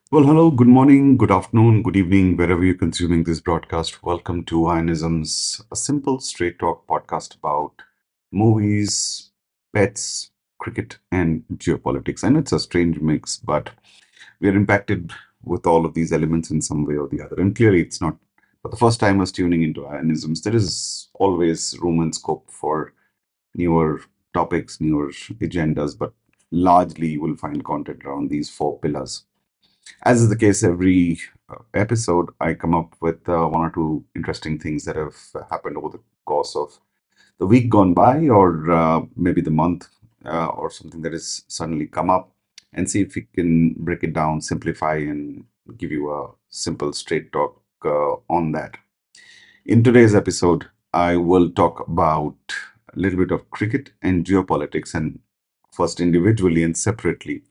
Well, hello, good morning, good afternoon, good evening, wherever you're consuming this broadcast. Welcome to Ionisms, a simple straight talk podcast about movies, pets, cricket, and geopolitics. And it's a strange mix, but we are impacted with all of these elements in some way or the other. And clearly, it's not for the first timers tuning into Ionisms. There is always room and scope for newer topics, newer agendas, but largely you will find content around these four pillars. As is the case every episode, I come up with one or two interesting things that have happened over the course of the week gone by, or maybe the month, or something that has suddenly come up, and see if we can break it down, simplify, and give you a simple, straight talk on that. In today's episode, I will talk about a little bit of cricket and geopolitics, and first individually and separately,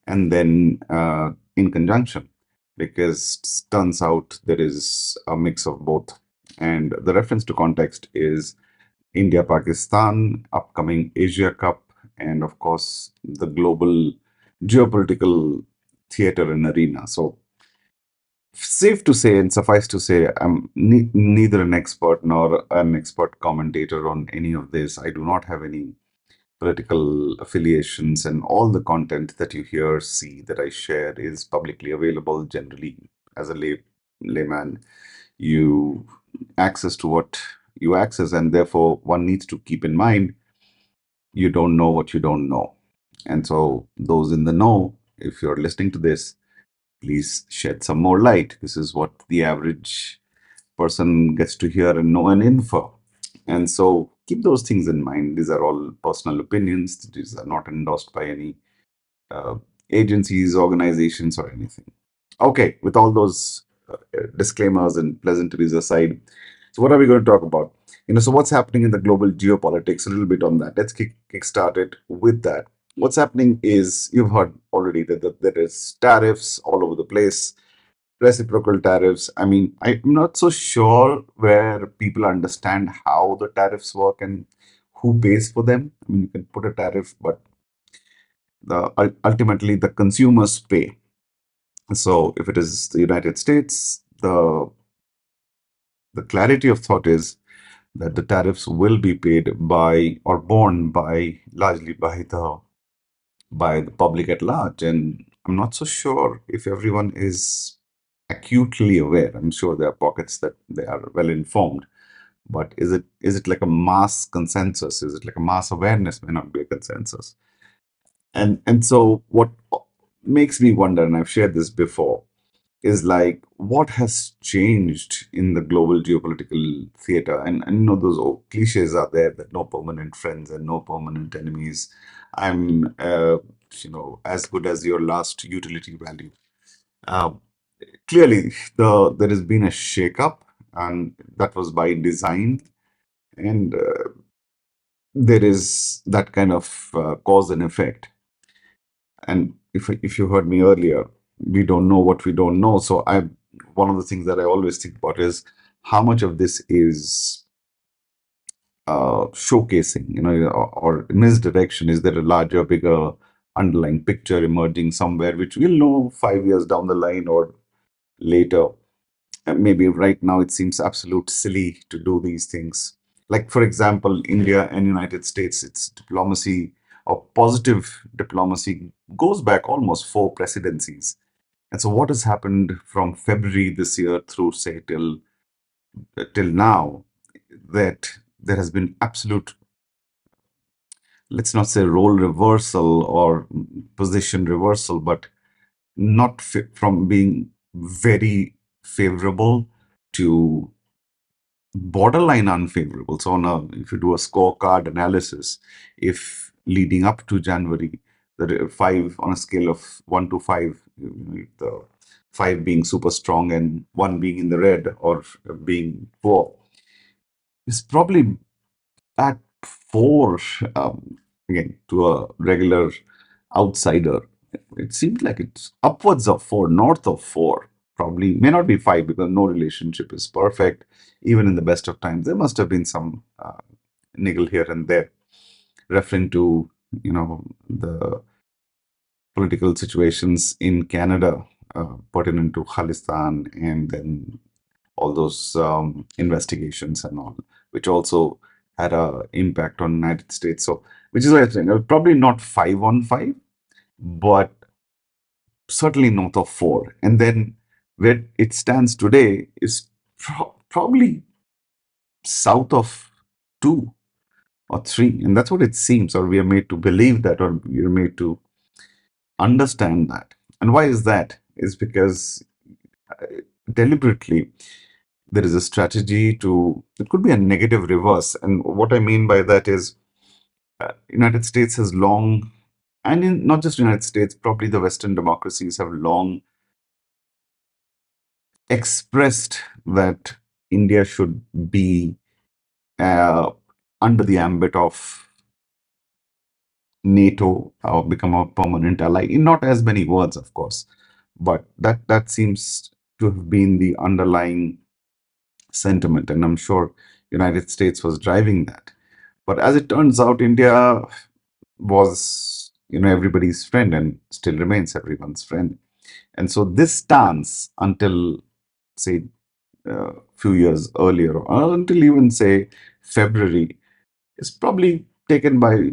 and then in conjunction, because it turns out there is a mix of both. And the reference to context is India Pakistan, upcoming Asia Cup, and of course, the global geopolitical theater and arena. So, safe to say and suffice to say, I'm neither an expert nor an expert commentator on any of this. I do not have any political affiliations, and all the content that you hear, see, that I share is publicly available. Generally, as a layman, you access to what you access, and therefore one needs to keep in mind you don't know what you don't know. And so, those in the know, if you're listening to this, please shed some more light. This is what the average person gets to hear and know and infer. And so keep those things in mind. These are all personal opinions. These are not endorsed by any uh, agencies, organizations, or anything. Okay, with all those disclaimers and pleasantries aside, so what are we going to talk about? So what's happening in the global geopolitics? A little bit on that. Let's kickstart it with that. What's happening is you've heard already that there is tariffs all over the place, reciprocal tariffs. I mean, I'm not so sure where people understand how the tariffs work and who pays for them. I mean, you can put a tariff, but ultimately the consumers pay. So if it is the United States, the clarity of thought is that the tariffs will be paid by or borne by largely by the public at large. And I'm not so sure if everyone is acutely aware. I'm sure there are pockets that they are well informed, but is it like a mass consensus? Is it like a mass awareness? May not be a consensus. And so what makes me wonder, and I've shared this before, is like what has changed in the global geopolitical theater. And those old cliches are there that no permanent friends and no permanent enemies. I'm as good as your last utility value. Uh, Clearly, there has been a shakeup, and that was by design. And there is that kind of cause and effect. And if you heard me earlier, we don't know what we don't know. So I one of the things that I always think about is how much of this is showcasing, or misdirection. Is there a larger, bigger underlying picture emerging somewhere, which we'll know 5 years down the line or later? Maybe right now it seems absolute silly to do these things. Like, for example, India and United States, its diplomacy or positive diplomacy goes back almost four presidencies. And so, what has happened from February this year through, say, till now, that there has been absolute, let's not say role reversal or position reversal, but not from being very favorable to borderline unfavorable. So, if you do a scorecard analysis, if leading up to January, the five on a scale of 1 to 5, the five being super strong and one being in the red or being poor, is probably at four. Again, to a regular outsider, it seems like it's upwards of four, north of four. Probably may not be five because no relationship is perfect. Even in the best of times, there must have been some niggle here and there, referring to the political situations in Canada. pertinent to Khalistan, and then all those investigations and all, which also had a impact on United States. So, which is why I'm saying probably not 5 on 5, but certainly north of 4. And then where it stands today is probably south of 2 or 3. And that's what it seems, or we are made to believe that, or we are made to understand that. And why is that? Is because uh, deliberately there is a strategy to, it could be a negative reverse. And what I mean by that is United States has long, and in not just United States, probably the Western democracies have long expressed that India should be uh, under the ambit of NATO or become a permanent ally. In not as many words, of course, but that seems to have been the underlying sentiment, and I'm sure United States was driving that. But as it turns out, India was, everybody's friend and still remains everyone's friend. And so this stance until, say, a few years earlier, or until even say February, is probably taken by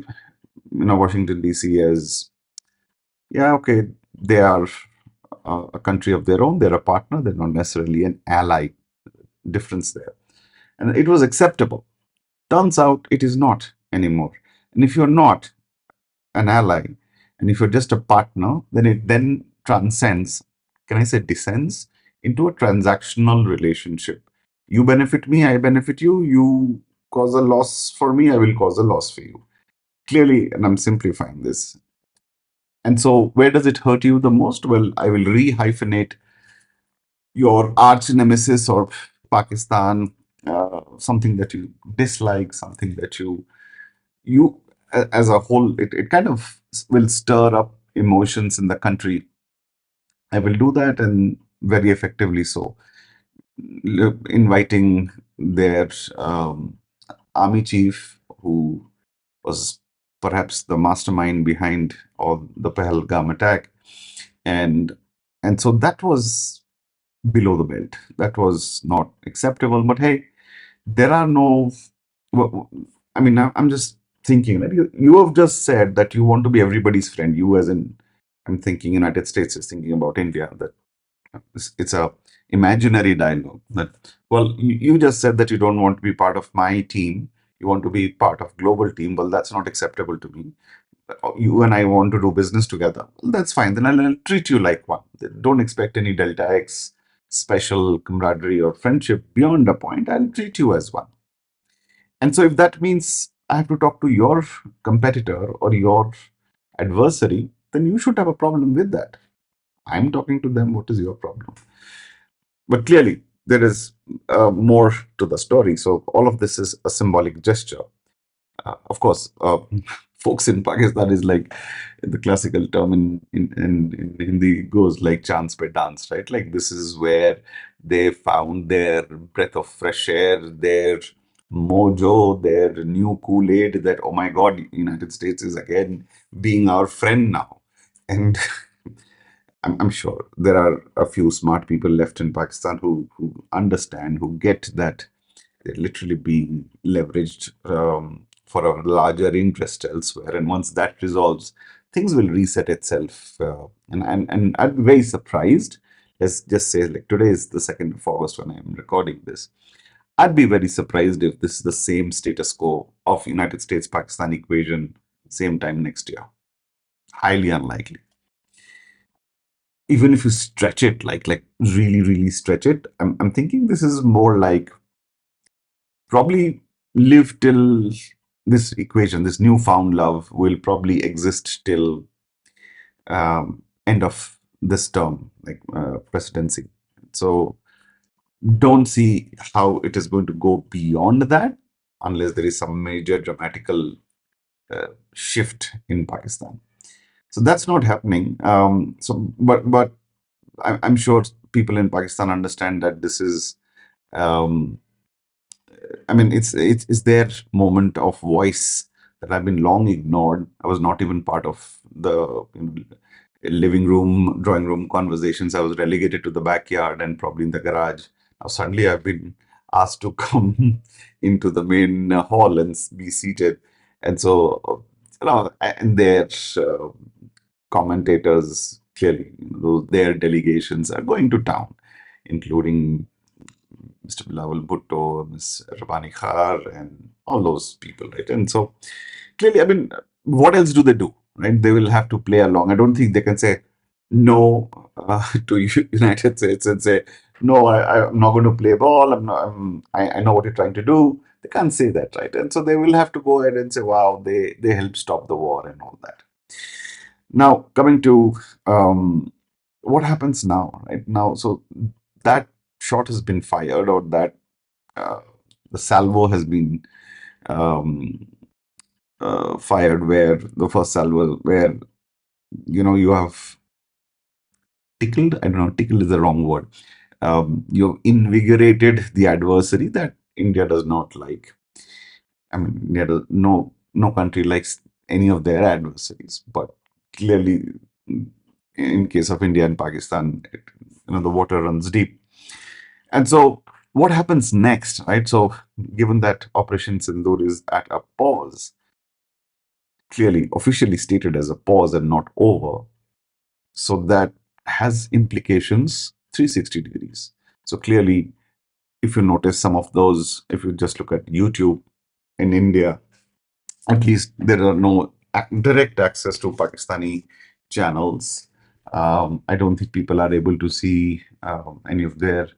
Washington D.C. as, yeah, okay, they are a country of their own, they're a partner, they're not necessarily an ally. Difference there, and it was acceptable. Turns out it is not anymore. And if you're not an ally, and if you're just a partner, then it then transcends, can I say descends, into a transactional relationship. You benefit me, I benefit you, you cause a loss for me, I will cause a loss for you. Clearly, and I'm simplifying this. And so, where does it hurt you the most? Well, I will re hyphenate your arch nemesis or Pakistan, something that you dislike, something that as a whole, it kind of will stir up emotions in the country. I will do that, and very effectively so. Inviting their army chief, who was perhaps the mastermind behind all the Pahalgam attack, and and so that was below the belt. That was not acceptable. But hey, there are no. I mean, I'm just thinking that you have just said that you want to be everybody's friend. You, as in, I'm thinking United States is thinking about India. That it's a imaginary dialogue. That, well, you just said that you don't want to be part of my team. You want to be part of global team. Well, that's not acceptable to me. You and I want to do business together. Well, that's fine. Then I'll treat you like one. Don't expect any Delta X special camaraderie or friendship beyond a point. I'll treat you as one. And so, if that means I have to talk to your competitor or your adversary, then you should have a problem with that. I'm talking to them. What is your problem? But clearly, there is more to the story. So, all of this is a symbolic gesture. Of course, folks in Pakistan is like the classical term in Hindi goes like chance pe dance, right? Like this is where they found their breath of fresh air, their mojo, their new Kool-Aid that, oh my God, United States is again being our friend now. And I'm sure there are a few smart people left in Pakistan who understand, who get that they're literally being leveraged for a larger interest elsewhere. And once that resolves, things will reset itself. And I'd be very surprised. Let's just say, like today is the 2nd of August when I'm recording this. I'd be very surprised if this is the same status quo of United States-Pakistan equation same time next year. Highly unlikely. Even if you stretch it, like really, really stretch it, I'm thinking this is more like probably live till this equation, this newfound love will probably exist till end of this term, like presidency. So don't see how it is going to go beyond that unless there is some major dramatical shift in Pakistan. So that's not happening. But I'm sure people in Pakistan understand that this is um, I mean, it's their moment of voice that I've been long ignored. I was not even part of the living room, drawing room conversations. I was relegated to the backyard and probably in the garage. Now suddenly I've been asked to come into the main hall and be seated. And so, and their uh, commentators clearly, their delegations are going to town, including Mr. Bilawal Bhutto, Ms. Rabani Khar, and all those people, right? And so clearly, I mean, what else do they do, right? They will have to play along. I don't think they can say no to United States and say, no, I'm not going to play ball. I know what you're trying to do. They can't say that, right? And so they will have to go ahead and say, wow, they helped stop the war and all that. Now, coming to what happens now, right? Now, so that shot has been fired, or that uh, the salvo has been um, fired, where the first salvo, where you have tickled. I don't know, tickled is the wrong word. You've invigorated the adversary that India does not like. I mean, no country likes any of their adversaries, but clearly, in case of India and Pakistan, the water runs deep. And so, what happens next, right? So, given that Operation Sindoor is at a pause, clearly officially stated as a pause and not over, so that has implications 360 degrees. So, clearly, if you notice some of those, if you just look at YouTube in India, at least there are no direct access to Pakistani channels. I don't think people are able to see any of their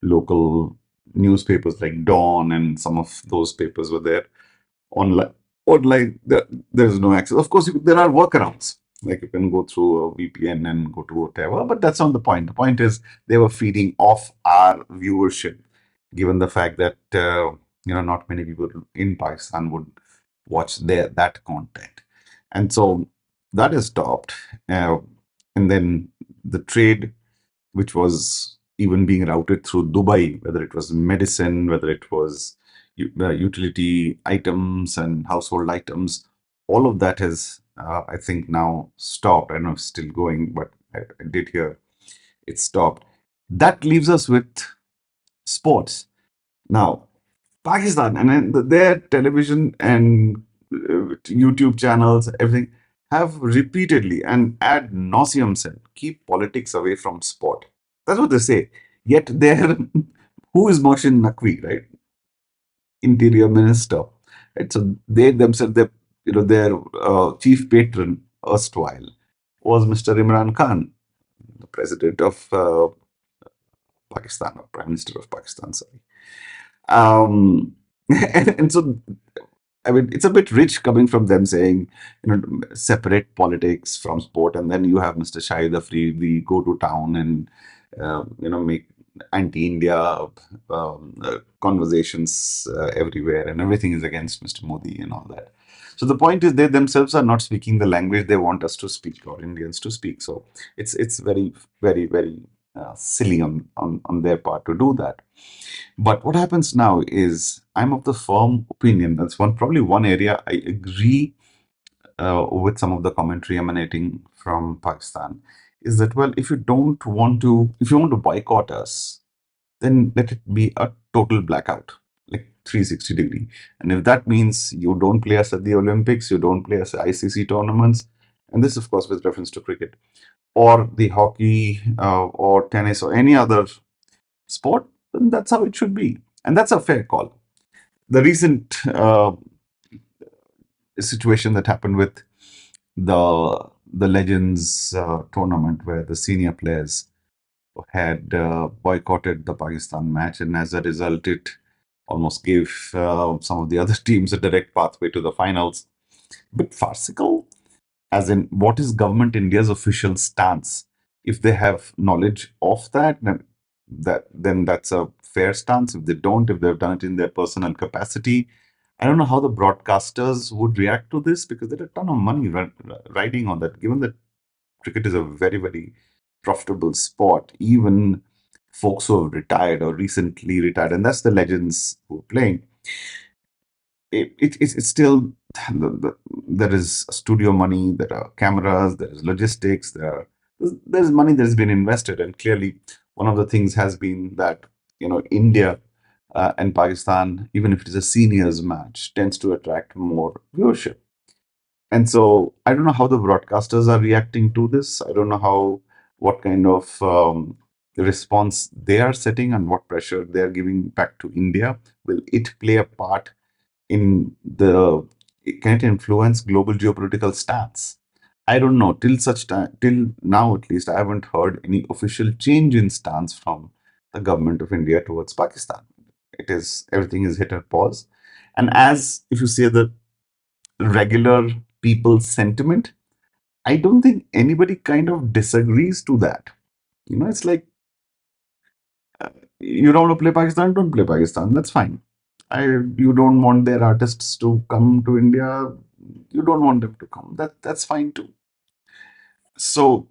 local newspapers like Dawn, and some of those papers were there online. Online, there's no access. Of course, there are workarounds. Like you can go through a VPN and go to whatever, but that's not the point. The point is they were feeding off our viewership, given the fact that not many people in Pakistan would watch that content, and so that is stopped. Uh, and then the trade, which was even being routed through Dubai, whether it was medicine, whether it was utility items and household items, all of that has, I think, now stopped. I don't know if it's still going, but I did hear it stopped. That leaves us with sports. Now, Pakistan and then their television and YouTube channels, everything, have repeatedly and ad nauseum said, keep politics away from sport. That's what they say. Yet they're who is Mohsin Naqvi, right? Interior Minister. Right? So they themselves, their chief patron erstwhile was Mr. Imran Khan, the president of Pakistan, or Prime Minister of Pakistan, sorry. And so, I mean, it's a bit rich coming from them saying, separate politics from sport, and then you have Mr. Shahid Afridi go to town and, make anti-India conversations everywhere, and everything is against Mr. Modi and all that. So the point is, they themselves are not speaking the language they want us to speak, or Indians to speak. So it's very, very, very silly on their part to do that. But what happens now is, I'm of the firm opinion, that's probably one area I agree with some of the commentary emanating from Pakistan, is that, well, if you want to boycott us, then let it be a total blackout, like 360 degree. And if that means you don't play us at the Olympics, you don't play us at ICC tournaments, and this, of course, with reference to cricket, or the hockey, or tennis, or any other sport, then that's how it should be. And that's a fair call. The recent situation that happened with the Legends tournament, where the senior players had boycotted the Pakistan match, and as a result, it almost gave some of the other teams a direct pathway to the finals. Bit farcical, as in, what is government India's official stance? If they have knowledge of that, then that's a fair stance. If they don't, if they've done it in their personal capacity, I don't know how the broadcasters would react to this, because there's a ton of money riding on that. Given that cricket is a very, very profitable sport, even folks who have retired or recently retired, and that's the legends who are playing, it's still there is studio money, there are cameras, there is logistics, there's money that has been invested, and clearly one of the things has been that India and Pakistan, even if it is a seniors match, tends to attract more viewership. And so I don't know how the broadcasters are reacting to this. I don't know what kind of response they are setting and what pressure they are giving back to India. Will it play a part in can it influence global geopolitical stance? I don't know. Till such time, till now at least, I haven't heard any official change in stance from the government of India towards Pakistan. It is everything is hit a pause, and as if you say the regular people's sentiment, I don't think anybody kind of disagrees to that. It's like you don't want to play Pakistan, don't play Pakistan. That's fine. You don't want their artists to come to India. You don't want them to come. That's fine too. So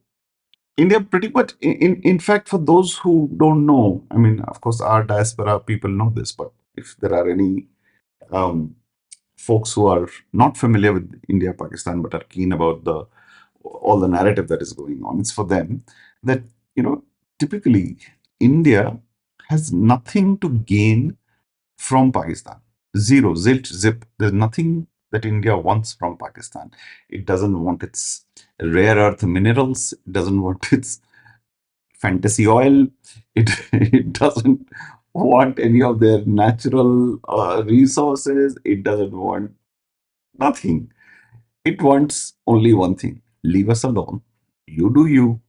India pretty much, in fact, for those who don't know, I mean, of course, our diaspora people know this, but if there are any um, folks who are not familiar with India, Pakistan, but are keen about the all the narrative that is going on, it's for them that you know typically India has nothing to gain from Pakistan. Zero, zilch, zip. There's nothing that India wants from Pakistan. It doesn't want its rare earth minerals. It doesn't want its fantasy oil. It doesn't want any of their natural resources. It doesn't want nothing. It wants only one thing: leave us alone. You do you,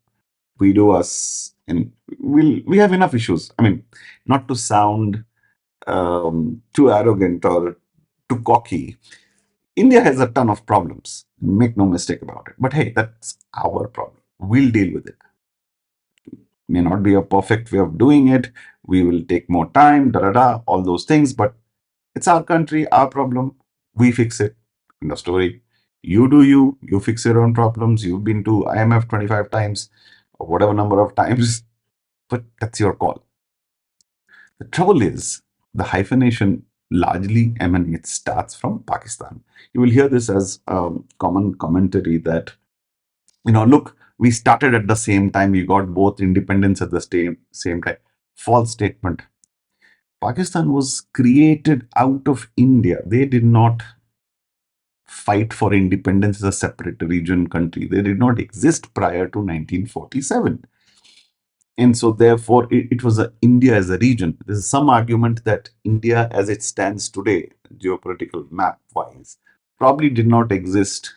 we do us, and we have enough issues. I mean, not to sound too arrogant or too cocky. India has a ton of problems. Make no mistake about it. But hey, that's our problem. We'll deal with it. May not be a perfect way of doing it. We will take more time, da da da, all those things. But it's our country, our problem. We fix it. In the story, you do you. You fix your own problems. You've been to IMF 25 times or whatever number of times, but that's your call. The trouble is, the hyphenation largely starts from Pakistan. You will hear this as common commentary that, look, we started at the same time, we got both independence at the same time. False statement. Pakistan was created out of India. They did not fight for independence as a separate region country. They did not exist prior to 1947. And so, therefore, it was India as a region. There's some argument that India, as it stands today, geopolitical map wise, probably did not exist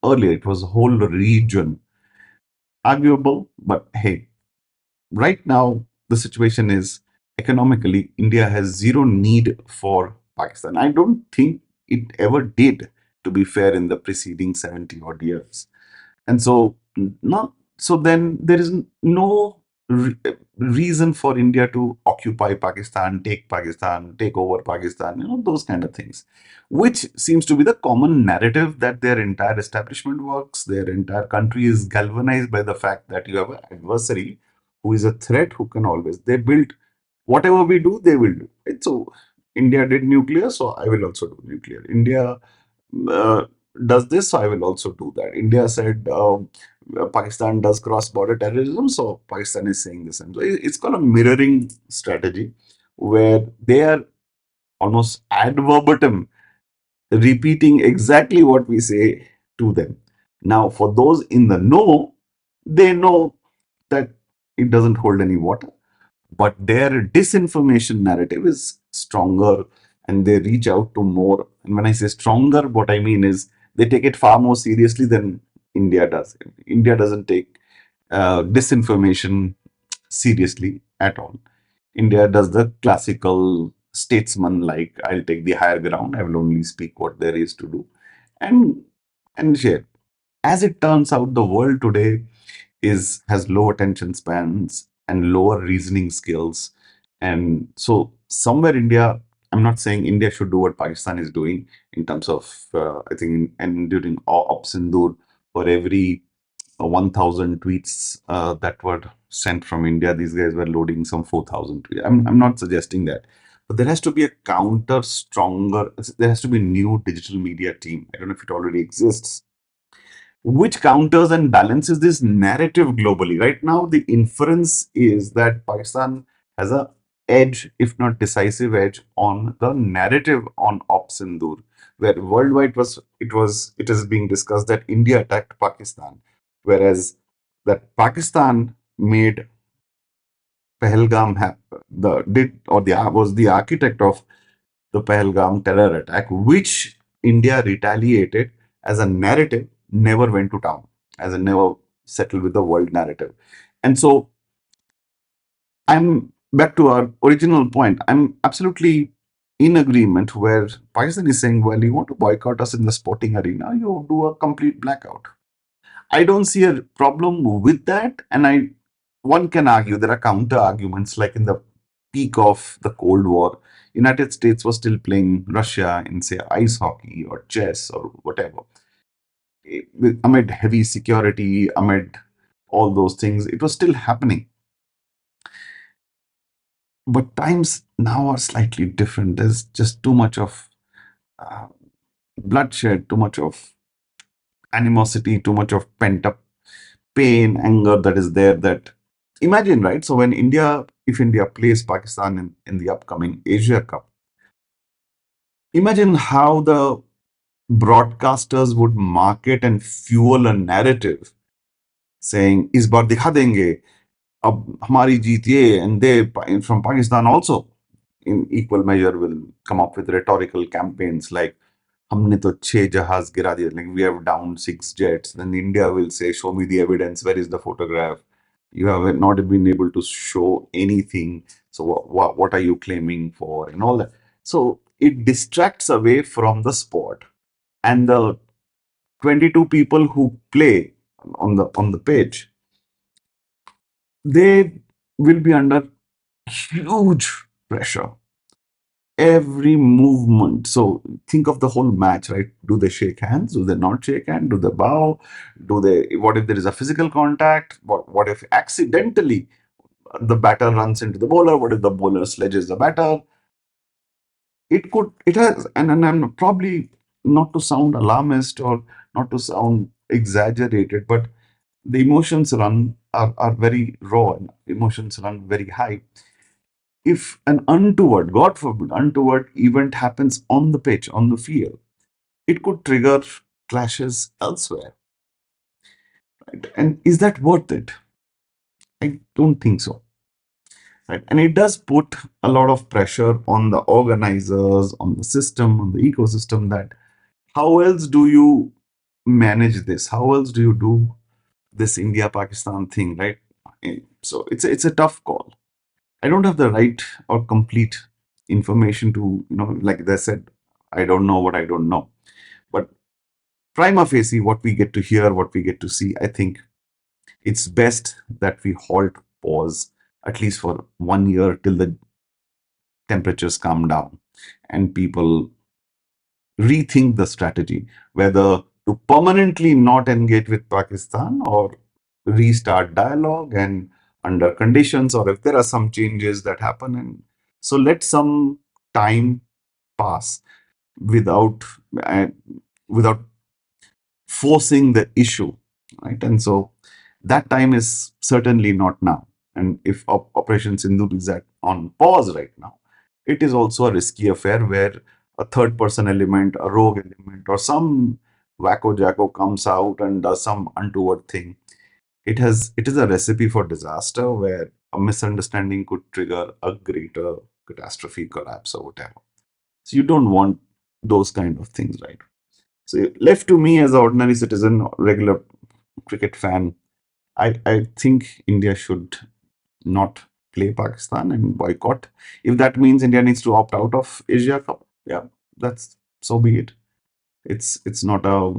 earlier. It was a whole region. Arguable, but hey, right now, the situation is economically, India has zero need for Pakistan. I don't think it ever did, to be fair, in the preceding 70 odd years. And so, not so then there is no reason for India to occupy Pakistan, take over Pakistan, those kind of things, which seems to be the common narrative that their entire establishment works. Their entire country is galvanized by the fact that you have an adversary who is a threat, who can always, they build whatever we do, they will do. Right? So India did nuclear, so I will also do nuclear. India uh, does this, so I will also do that. India said Pakistan does cross-border terrorism, so Pakistan is saying the same. So it's called a mirroring strategy, where they are almost ad verbatim repeating exactly what we say to them. Now, for those in the know, they know that it doesn't hold any water, but their disinformation narrative is stronger, and they reach out to more. And when I say stronger, what I mean is they take it far more seriously than India does. India doesn't take disinformation seriously at all. India does the classical statesman like, I'll take the higher ground, I will only speak what there is to do, and share. As it turns out, the world today is has low attention spans and lower reasoning skills. And so somewhere India, I'm not saying India should do what Pakistan is doing in terms of I think, and during Op Sindoor, for every 1000 tweets that were sent from India, these guys were loading some 4000 tweets. I'm not suggesting that, But there has to be a counter stronger, there has to be a new digital media team. I don't know if it already exists, which counters and balances this narrative globally. Right now, the inference is that Pakistan has a edge, if not decisive edge, on the narrative on Op Sindoor, where worldwide it is being discussed that India attacked Pakistan, whereas that Pakistan made Pahalgam the did or the was the architect of the Pahalgam terror attack, which India retaliated as a narrative, never went to town, as a never settled with the world narrative. And so I'm back to our original point. I'm absolutely in agreement where Pakistan is saying, well, you want to boycott us in the sporting arena, you do a complete blackout. I don't see a problem with that. And one can argue there are counter arguments like in the peak of the Cold War, United States was still playing Russia in say ice hockey or chess or whatever. Amid heavy security, amid all those things, it was still happening. But times now are slightly different. There's just too much of uh, bloodshed, too much of animosity, too much of pent up pain, anger that is there. That imagine, right? So when if India plays Pakistan in the upcoming Asia Cup, imagine how the broadcasters would market and fuel a narrative saying, "इस बार दिखा देंगे, अब हमारी जीत ये," and they from Pakistan also in equal measure will come up with rhetorical campaigns like हमने तो 6 जहाज गिरा दिए, like we have downed 6 jets. Then India will say, show me the evidence, where is the photograph? You have not been able to show anything, so what are you claiming for, and all that. So it distracts away from the sport, and the 22 people who play on the pitch, they will be under huge pressure, every movement. So think of the whole match, right? Do they shake hands? Do they not shake hands? Do they bow? What if there is a physical contact? What if accidentally the batter runs into the bowler? What if the bowler sledges the batter? It has, and I'm probably not to sound alarmist or not to sound exaggerated, but the emotions are very raw and emotions run very high. If an untoward, God forbid, untoward event happens on the pitch, on the field, it could trigger clashes elsewhere. Right? And is that worth it? I don't think so. Right? And it does put a lot of pressure on the organizers, on the system, on the ecosystem that how else do you manage this? How else do you do this India Pakistan thing, right? So it's a tough call. I don't have the right or complete information to, like they said, I don't know what I don't know. But prima facie, what we get to hear, what we get to see, I think it's best that we halt, pause, at least for 1 year till the temperatures calm down and people rethink the strategy, whether to permanently not engage with Pakistan or restart dialogue and under conditions, or if there are some changes that happen. And so let some time pass without uh, without forcing the issue, right? And so that time is certainly not now. And if Operation Sindhu is on pause right now, it is also a risky affair where a third person element, a rogue element, or some wacko jacko comes out and does some untoward thing. It is a recipe for disaster where a misunderstanding could trigger a greater catastrophe, collapse, or whatever. So you don't want those kind of things, right? So left to me as an ordinary citizen, regular cricket fan, I think India should not play Pakistan and boycott. If that means India needs to opt out of Asia Cup, yeah, that's so be it. It's not a,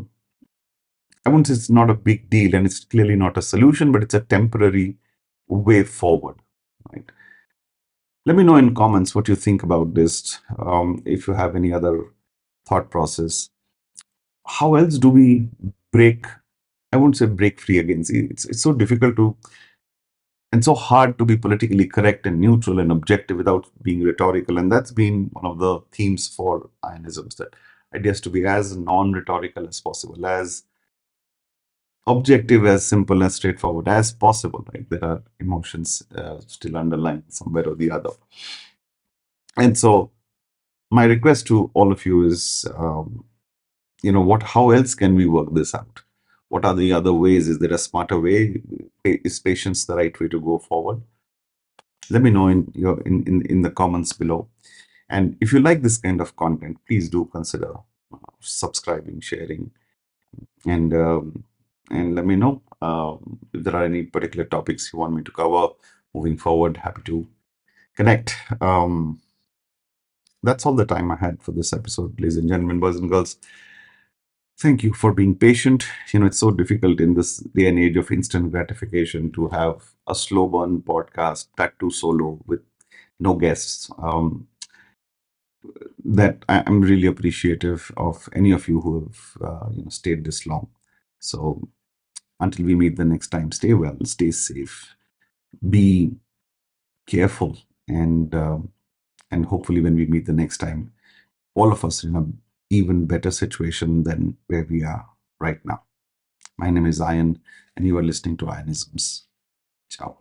I wouldn't say it's not a big deal, and it's clearly not a solution, but it's a temporary way forward. Right. Let me know in comments what you think about this. If you have any other thought process, how else do we break? I won't say break free again. See, it's so difficult to and so hard to be politically correct and neutral and objective without being rhetorical. And that's been one of the themes for Ionisms, that ideas to be as non-rhetorical as possible, as objective, as simple, as straightforward as possible. Right? There are emotions still underlying somewhere or the other. And so my request to all of you is, how else can we work this out? What are the other ways? Is there a smarter way? Is patience the right way to go forward? Let me know in the comments below. And if you like this kind of content, please do consider subscribing, sharing, and let me know if there are any particular topics you want me to cover moving forward. Happy to connect. That's all the time I had for this episode, ladies and gentlemen, boys and girls. Thank you for being patient. It's so difficult in this day and age of instant gratification to have a slow burn podcast, that too solo with no guests. That I'm really appreciative of any of you who have stayed this long. So until we meet the next time, stay well, stay safe, be careful, and hopefully when we meet the next time, all of us in a even better situation than where we are right now. My name is Ian, and you are listening to Ionisms. Ciao.